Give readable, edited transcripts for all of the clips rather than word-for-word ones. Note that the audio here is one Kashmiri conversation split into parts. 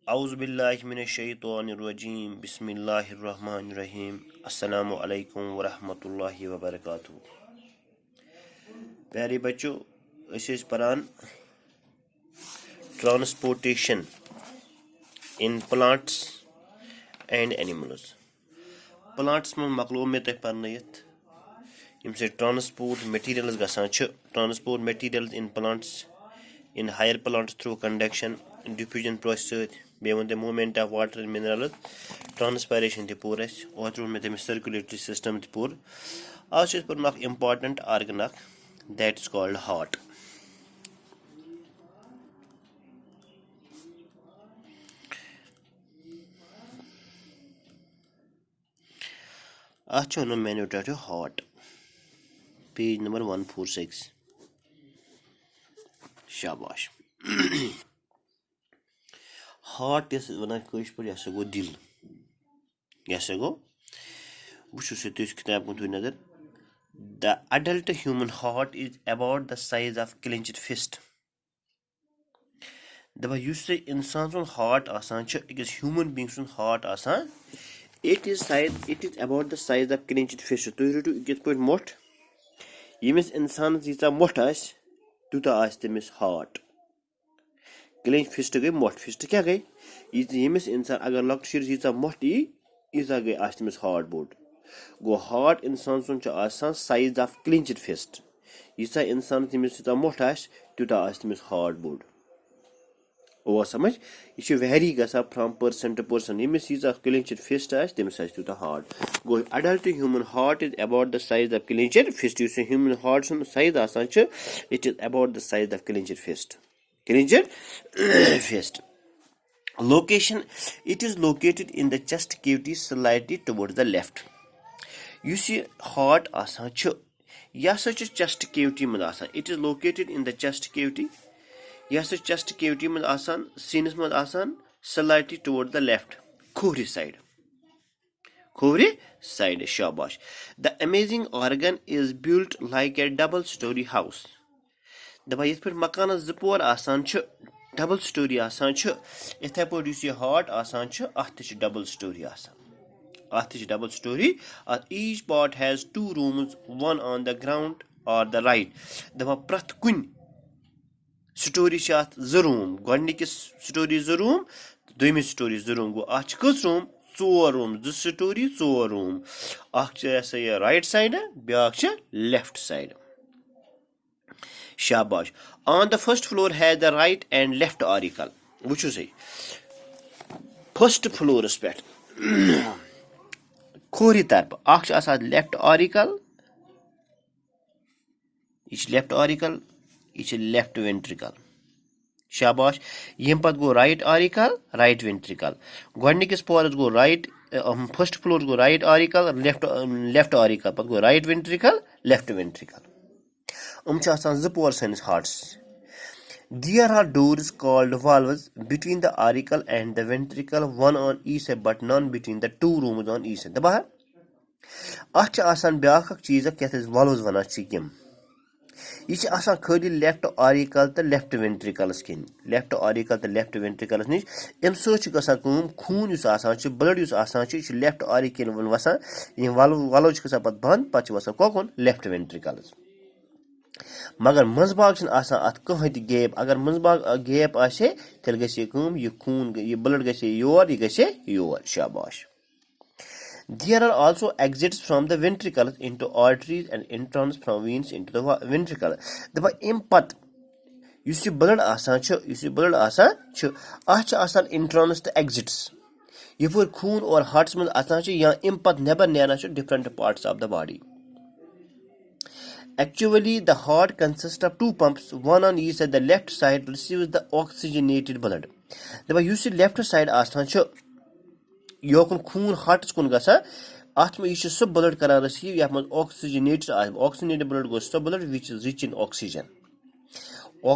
औज़ुबिल्लाहिमिनश्शैतानिर्रजीम बिस्मिल्लाहिर्रहमानिर्रहीम अस्सलामु अलैकुम वरहमतुल्लाहि वबरकातुहू। प्यारे बच्चों, परान transportation in plants and animals. Plants में मकलो में तक पर्नयत यम से ट्रांसपोर्ट मटीरियल्स गसान छ। Transport materials in plants in higher plants through conduction diffusion process बे one movement of water minerals transpiration पूर ओत मे तमिस सर्कुलेटरी सिस्टम पूर। आज पर important organ that is called heart. अत मेन्यू टाइटो हार्ट पेज नंबर 146। शाबाश। हार्ट यस वन कश पे यह गो दिल, यह गो वो किताब कुन थो नजर। The adult human heart is about the size of clenched fist. दपा इंसान सुन हार्ट आसान अकिस ह्यूमन बींग सुन हार्ट आसान it is about the size of clenched fist. तुम रटो कित पे मोट यमिस इंसान यीचा मोट आस तूता आस तमिस हार्ट। क्लिंच फिस्ट गई मोट। फिस्ट क्या गई यमिस इंसान अगर लॉक्ट शुर यीचा मोट यीचा गई आस तमिस हार्ट बोड। गो हार्ट इंसान सुन आसान साइज ऑफ क्लिंचड फिस्ट। यीचा इंसान तमिस यीचा मोट आस तूता आस तमिस हार्ट बोड। ओ समझ यह वेरी गसा फ्रॉम पर्सन टू पर्सन। यमिस यीचा क्लिंचड फिस्ट आस तमिस आस तूता हार्ट। गो adult human heart is about the size of clenched fist. यह ह्यूमन हार्ट सुन साइज आसान it is about the size of clenched fist. Clenched fist location, it is located in the chest cavity slightly towards the left. You see heart आसान यह chest cavity में आसान। it is located in the chest cavity, यह chest cavity में आसान सीनस में आसान slightly towards the left, खोवरी side, खोवरी side। शाबाश। the amazing organ is built like a double story house। दपा ये मकान जोर आसान डबल स्टोरी आसान इथे पे हार्ट आसान अत डबल स्टोरी आसान। अत double storey. Each part has 2 rooms, one on the ground और द राइट। दपा प्रथ कुन स्टोरी 2 रूम। गोडनिकिस स्टोरी 2 रूम, दोमिस स्टोरी 2 रूम। गो अत कस रूम 4 रूम, 2 स्टोरी 4 रूम। ये राइट साइड ब्या लेफ्ट साइड। शाबाश। On the first floor has the right and left auricle। वुचो सही फर्स्ट फ्लोरस पे खोरी तरफ लेफ्ट auricle, यह लेफ्ट auricle, यह लेफ्ट वेंट्रिकल। शाबाश। यम पत गो राइट auricle, राइट वेंट्रिकल। गोडनिकिस पोरस गो राइट, फर्स्ट फ्लोर गो राइट auricle, लेफ्ट auricle, पत गो राइट वेंट्रिकल, लेफ्ट वेंट्रिकल। जोर सैनिस hearts. There are doors called valves between the auricle and the ventricle, one on each side but none between the 2 rooms on each side। दबा अत ब्या चीज क्या valves वन यम यह खाली लेफ्ट auricle तो लेफ्ट वेंट्रिकलस किन। लेफ्ट auricle तो लेफ्ट वेंट्रिकलस निश अम सूम खून ब्लड लेफ्ट auricle वसान valve पत बंद पे वसान कोकुन लेफ्ट वेंट्रिकलस। मगर मजबाग अत कहीं गैप। अगर मजबाग गैप आसे तेल गि यह खून यह ब्लड गि योर यह गि योर। शाबाश। There are also exits from the ventricles into arteries and entrance from veins into the ventricle। दपा अम पत ब्लड आसान इंट्रांस तो एग्जिट्स यह खून और हार्ट्स में आसान या अम पत नेबर नेरान different parts of the body. Actually, the heart consists of 2 pumps, one on each side. The left side receives the oxygenated blood। दपा लेफ्ट साइड आसान योकुन खून हार्ट्स कुन गसा अत में सह ब्लड कर रिसीव ये ऑक्सीजनेटेड ब्लड गो सह blood which is rich in oxygen.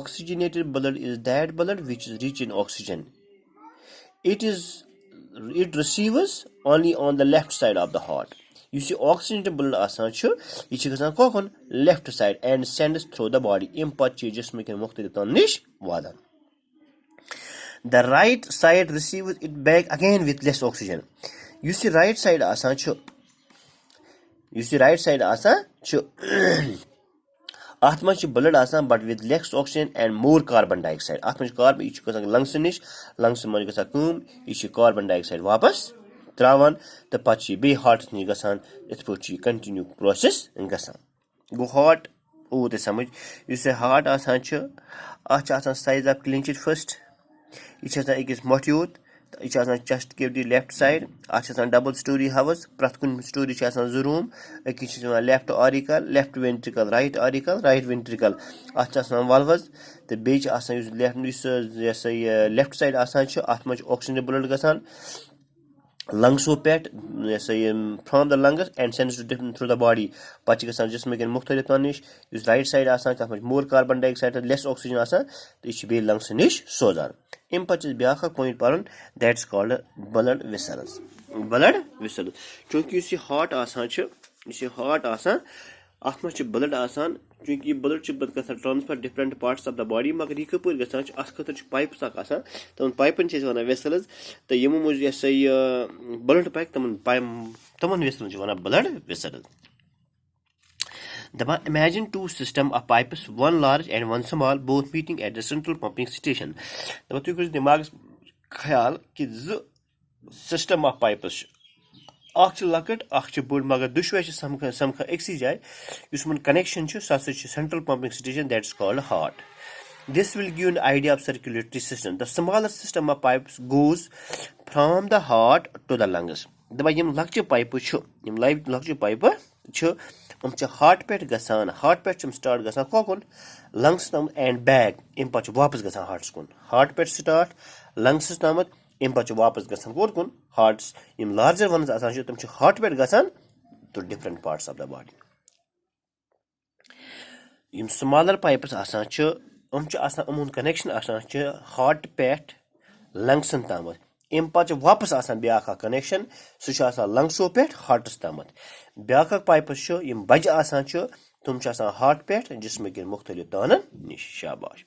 Oxygenated blood is that blood which is rich in oxygen. It receives only on the left side of the heart। यह ऑक्सीजनेटेड ब्लड आसान यह कोकुन left side and sends through the body. अम पे जिसम के मुख्तलिफ तन निश वादान। The right side receives it back again with less oxygen. Yus the right side asan chu. Yus the right side asan chu. Ath manch blood asan but with less oxygen and more carbon dioxide. Ath manch carbon ich gasan lungs nish, lungs manch gasa kum, ich carbon dioxide wapas trawan the pachi be heart nish gasan it pachi continue process gasan. Go heart oh the samaj. You say heart asan chu. Ach asan size of clenched first. Each has a motive. Each has a chest give the left side. Each has a double story house. Pratkun story has a room. Each has a left auricle, left ventricle, right auricle, right ventricle. Each has a valves. The beach has a left side asancho. Each much oxygen blood gasan. Lungs so pet from the lungs and sends to different through the body. Pachigasan just make a mukhtalif nish. Use right side asan much more carbon dioxide, less oxygen asan. It should be lungs nish sozan. Impachis biaka point paran that's called blood vessels. Blood vessels. Chunki you see heart asan chu. You see heart asan. Much blood asan. Chunki blood chibbat gasan transfer different parts of the body. Magar hikapur gasan askatar pipes asan. Taman pipe and chase one vessels. The yemu muj say blood pipe taman vessels one blood vessels. Imagine two systems of pipes, one large and one small, both meeting at the central pumping station. The dimag khayal ki system of pipes. Akch lakat, akch board maga dushwash samkha exijai. Usman connection to such central pumping station that's called heart. This will give an idea of circulatory system. The smaller system of pipes goes from the heart to the lungs. The yim lakche pipe chu, yim live lakche pipe chu. Heart pet gasan, heart pet start gasan kokun, lungs and bag impach wapas gasan hearts kun. Heart pet start, lungs stamat impach wapas gasan kokun, hearts in larger ones asan tum heart pet gasan to different parts of the body. In smaller pipes asan asan connection asan heart pet lungs tamat. Impach wapas asan biaka connection sushasa lungs pet heart stamat. Biaka pipe show in baj asan cho tum asan heart pet jisme ke mukhtalif danan nish shabash.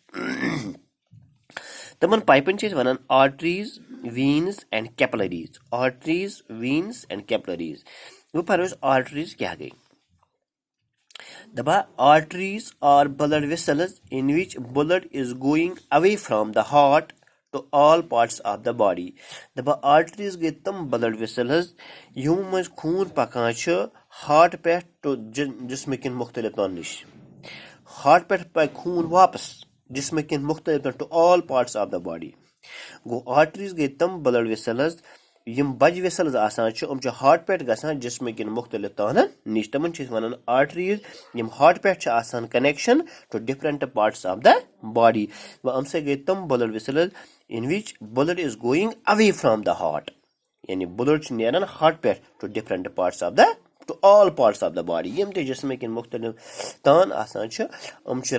Taman pipe chase vanan arteries, veins and capillaries. Arteries, veins and capillaries. वो पर arteries क्या गई? The arteries are blood vessels in which blood is going away from the heart to all parts of the body. The arteries get them blood vessels. You must खून पकांच heart pet to जिसमें किन मुख्तलिफ निश. Heart pet पर खून वापस जिसमें किन मुख्तलिफ to all parts of the body. Go arteries get them blood vessels. Yim baj vessels asan chu heart pet gasan jisme kin mukhtalif tanan nish taman chis wanan arteries yim heart pet cha asan connection to different parts of the body wa amse getam blood vessels in which blood is going away from the heart yani blood neran heart pet to different parts of the to all parts of the body yim te jisme kin mukhtalif tan asan chu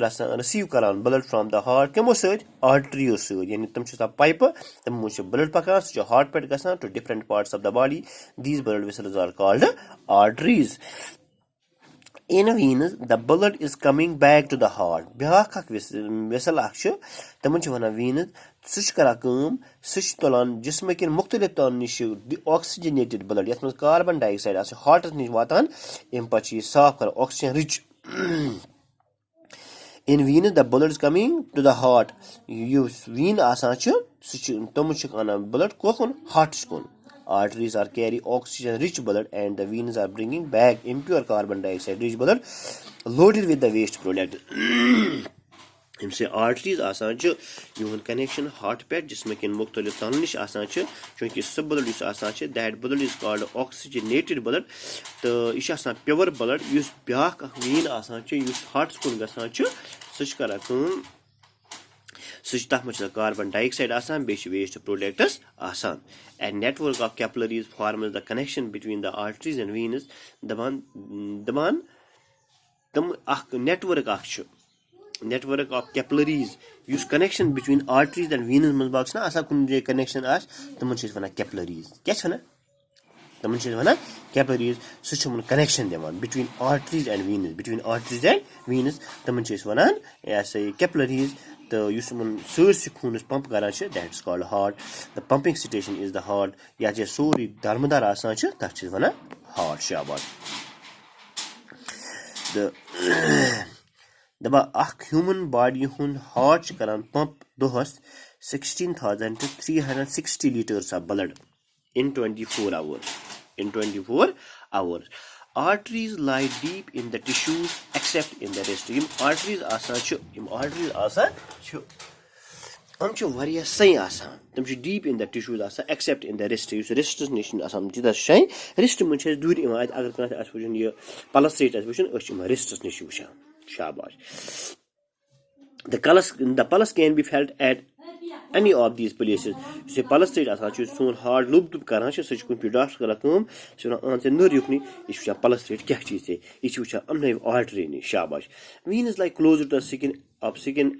asan receive karan blood from the heart kemo sed arteries yani tum chu pipe tum much blood pakas jo heart pet gasan to different parts of the body. These blood vessels are called arteries. In veins the blood is coming back to the heart. Biak vessel akshu tum chu wana veins such kara kum such tolan jisme kin mukhtalif tan nish the oxygenated blood yatmas carbon dioxide as heart nish watan impachi saaf kar oxygen rich. In veins the blood is coming to the heart. Use vein asan chu such tum chu kana blood kokun heart skun. Arteries are carry oxygen rich blood and the veins are bringing back impure carbon dioxide rich blood loaded with the waste product. Say arteries asan chu human connection heart pet jisme kin mukhtalif tannish asan chu chunki sub blood is asan chu that blood is called oxygenated blood to ish asan pure blood use byak vein asan chu use heart kun gasan chu such kara kum such tah much carbon dioxide asan be waste products asan. A network of capillaries forms the connection between the arteries and veins. The network of capillaries use connection between arteries and veins man box na asa kun connection as taman chis wana capillaries kya chana taman chis wana capillaries such connection deman between arteries and veins taman chis wana as capillaries तो युस मन सरसी खूनस पंप करान छ that is called heart the pumping station is the heart या जे सोरी दारमदार आसान छ तथ छ वना हार्ट शाबाश दबा अख ह्यूमन बॉडी हुन हार्ट करान pump दोहस 16,360 liters of blood in 24 hours. Arteries lie deep in the tissues except in the wrist. Yim arteries asan chu am chu variya sai asan tam chu deep in the tissues asan except in the wrist. Yus wrist nish asan jida shay wrist mun chu dur ima agar kana as vujun ye pulse rate as vujun ach ima wrist nish vushan shabash. The pulse can be felt at any of these places. You say pulse rate asan chu son hard loop karan chu such kun pi doctor kara kam so an se nur yukni is chu pulse rate kya cheez hai is chu amne artery ni shabash. Vein is like closer to the skin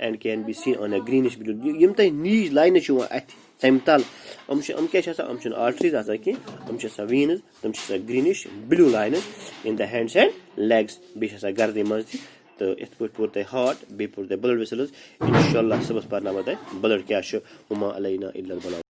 and can be seen on a greenish blue yim tay niche line chu at samtal am kya cha am chu arteries asa ki am cha veins am cha greenish blue line in the hands and legs be cha garde mazdi तो इत पट हार्ट बे पट blood vessels इंशाल्लाह सबस पर ना बताए blood क्या हुमा अलैना इल्लल बलाग